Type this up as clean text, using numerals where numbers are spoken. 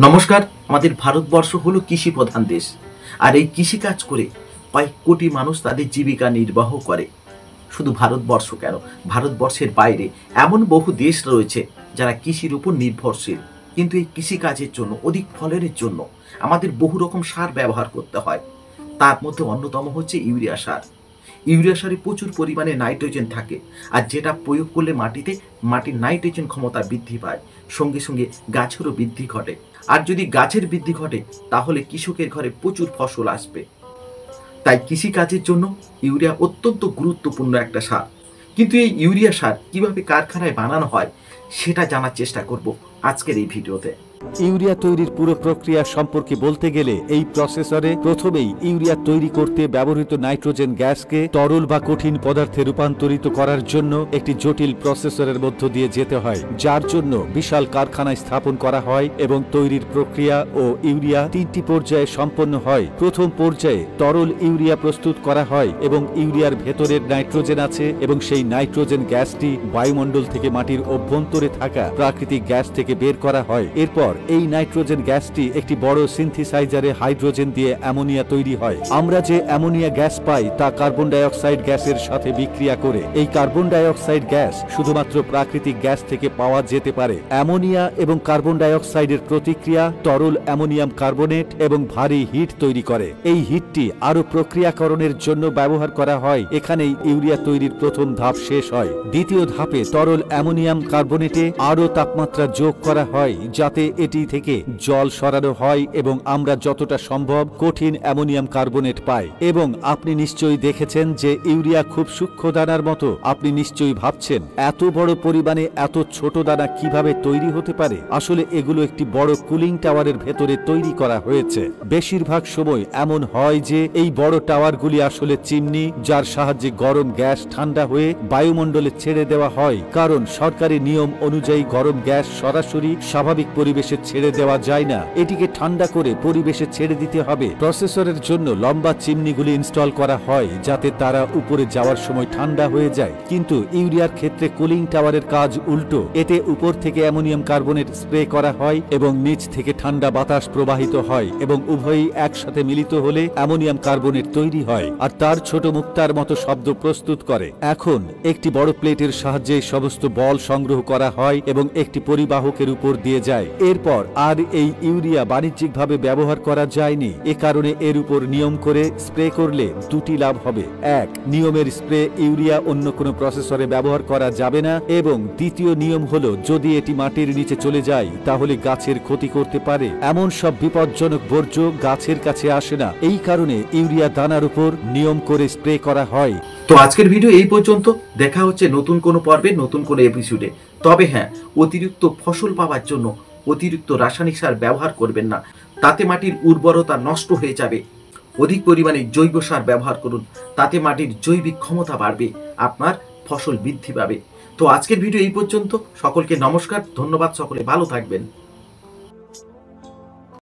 নমস্কার। আমাদের ভারতবর্ষ হলো কৃষি প্রধান দেশ, আর এই কৃষিকাজ করে কয়েক কোটি মানুষ তাদের জীবিকা নির্বাহ করে। শুধু ভারতবর্ষ কেন, ভারতবর্ষের বাইরে এমন বহু দেশ রয়েছে যারা কৃষির উপর নির্ভরশীল। কিন্তু এই কৃষিকাজের জন্য, অধিক ফলনের জন্য আমাদের বহু রকম সার ব্যবহার করতে হয়। তার মধ্যে অন্যতম হচ্ছে ইউরিয়া সার। ইউরিয়া সারে প্রচুর পরিমাণে নাইট্রোজেন থাকে, আর যেটা প্রয়োগ করলে মাটির নাইট্রোজেন ক্ষমতা বৃদ্ধি পায়, সঙ্গে সঙ্গে গাছেরও বৃদ্ধি ঘটে। আর যদি গাছের বৃদ্ধি ঘটে তাহলে কৃষকের ঘরে প্রচুর ফসল আসবে। তাই কৃষিকাজের জন্য ইউরিয়া অত্যন্ত গুরুত্বপূর্ণ একটা সার। কিন্তু এই ইউরিয়া সার কিভাবে কারখানায় বানানো হয় সেটা জানার চেষ্টা করব আজকের এই ভিডিওতে। ইউরিয়া তৈরির পুরো প্রক্রিয়া সম্পর্কে বলতে গেলে এই প্রসেসরে প্রথমেই ইউরিয়া তৈরি করতে ব্যবহৃত নাইট্রোজেন গ্যাসকে তরল বা কঠিন পদার্থে রূপান্তরিত করার জন্য একটি জটিল প্রসেসরের মধ্য দিয়ে যেতে হয়, যার জন্য বিশাল কারখানায় স্থাপন করা হয় এবং তৈরির প্রক্রিয়া ও ইউরিয়া তিনটি পর্যায়ে সম্পন্ন হয়। প্রথম পর্যায়ে তরল ইউরিয়া প্রস্তুত করা হয় এবং ইউরিয়ার ভেতরের নাইট্রোজেন আছে এবং সেই নাইট্রোজেন গ্যাসটি বায়ুমণ্ডল থেকে মাটির অভ্যন্তরে থাকা প্রাকৃতিক গ্যাস থেকে বের করা হয়। এরপর এই নাইট্রোজেন গ্যাসটি একটি বড় সিনথেসাইজারে হাইড্রোজেন দিয়ে অ্যামোনিয়া তৈরি হয়। আমরা যে অ্যামোনিয়া গ্যাস পাই তা কার্বন ডাই অক্সাইড গ্যাসের সাথে বিক্রিয়া করে। এই কার্বন ডাই অক্সাইড গ্যাস শুধুমাত্র প্রাকৃতিক গ্যাস থেকে পাওয়া যেতে পারে। অ্যামোনিয়া এবং কার্বন ডাই অক্সাইডের প্রতিক্রিয়া তরল অ্যামোনিয়াম কার্বনেট এবং ভারী হিট তৈরি করে। এই হিটটি আরো প্রক্রিয়াকরণের জন্য ব্যবহার করা হয়। এখানেই ইউরিয়া তৈরির প্রথম ধাপ শেষ হয়। দ্বিতীয় ধাপে তরল অ্যামোনিয়াম কার্বনেটে আরো তাপমাত্রা যোগ করা হয় যাতে এটি থেকে জল সরানো হয় এবং আমরা যতটা সম্ভব কঠিন অ্যামোনিয়াম কার্বনেট পাই। এবং আপনি নিশ্চয়ই দেখেছেন যে ইউরিয়া খুব সূক্ষ্ম দানার মতো। আপনি নিশ্চয়ই ভাবছেন এত বড় পরিমাণে এত ছোট দানা কিভাবে তৈরি হতে পারে। আসলে এগুলো একটি বড় কুলিং টাওয়ারের ভেতরে তৈরি করা হয়েছে। বেশিরভাগ সময় এমন হয় যে এই বড় টাওয়ারগুলি আসলে চিমনি, যার সাহায্যে গরম গ্যাস ঠান্ডা হয়ে বায়ুমণ্ডলে ছেড়ে দেওয়া হয়। কারণ সরকারি নিয়ম অনুযায়ী গরম গ্যাস সরাসরি স্বাভাবিক পরিবেশে ছেড়ে দেওয়া যায় না, এটিকে ঠান্ডা করে পরিবেশে ছেড়ে দিতে হবে। প্রসেসরের জন্য লম্বা চিমনিগুলি ইনস্টল করা হয় যাতে তারা উপরে যাওয়ার সময় ঠান্ডা হয়ে যায়। কিন্তু ইউরিয়ার ক্ষেত্রে কুলিং টাওয়ারের কাজ উল্টো। এতে উপর থেকে অ্যামোনিয়াম কার্বনেট স্প্রে করা হয় এবং নিচ থেকে ঠান্ডা বাতাস প্রবাহিত হয় এবং উভয়ই একসাথে মিলিত হলে অ্যামোনিয়াম কার্বনেট তৈরি হয় আর তার ছোট মুক্তার মতো শব্দ প্রস্তুত করে। এখন একটি বড় প্লেটের সাহায্যে সমস্ত বল সংগ্রহ করা হয় এবং একটি পরিবাহকের উপর দিয়ে যায়। এরপর আর এই ইউরিয়া বাণিজ্যিকভাবে ব্যবহার করা যায়নি। এ কারণে এর উপর নিয়ম করে স্প্রে করলে দুটি লাভ হবে। এক, নিয়মের স্প্রে ইউরিয়া অন্য কোনো প্রসেসরে ব্যবহার করা যাবে না, এবং দ্বিতীয় নিয়ম হলো যদি এটি মাটির নিচে চলে যায় তাহলে গাছের ক্ষতি করতে পারে। এমন সব বিপজ্জনক বর্জ্য গাছের কাছে আসে না। এই কারণে ইউরিয়া দানার উপর নিয়ম করে স্প্রে করা হয়। তো আজকের ভিডিও এই পর্যন্ত। দেখা হচ্ছে নতুন কোনো পর্বে, নতুন কোনো এপিসোডে। তবে হ্যাঁ, অতিরিক্ত ফসল পাওয়ার জন্য অতিরিক্ত রাসায়নিক সার ব্যবহার করবেন না, তাতে মাটির উর্বরতা নষ্ট হয়ে যাবে। অধিক পরিমাণে জৈব সার ব্যবহার করুন, তাতে মাটির জৈবিক ক্ষমতা বাড়বে, আপনার ফসল বৃদ্ধি পাবে। তো আজকের ভিডিও এই পর্যন্ত। সকলকে নমস্কার, ধন্যবাদ, সকলে ভালো থাকবেন।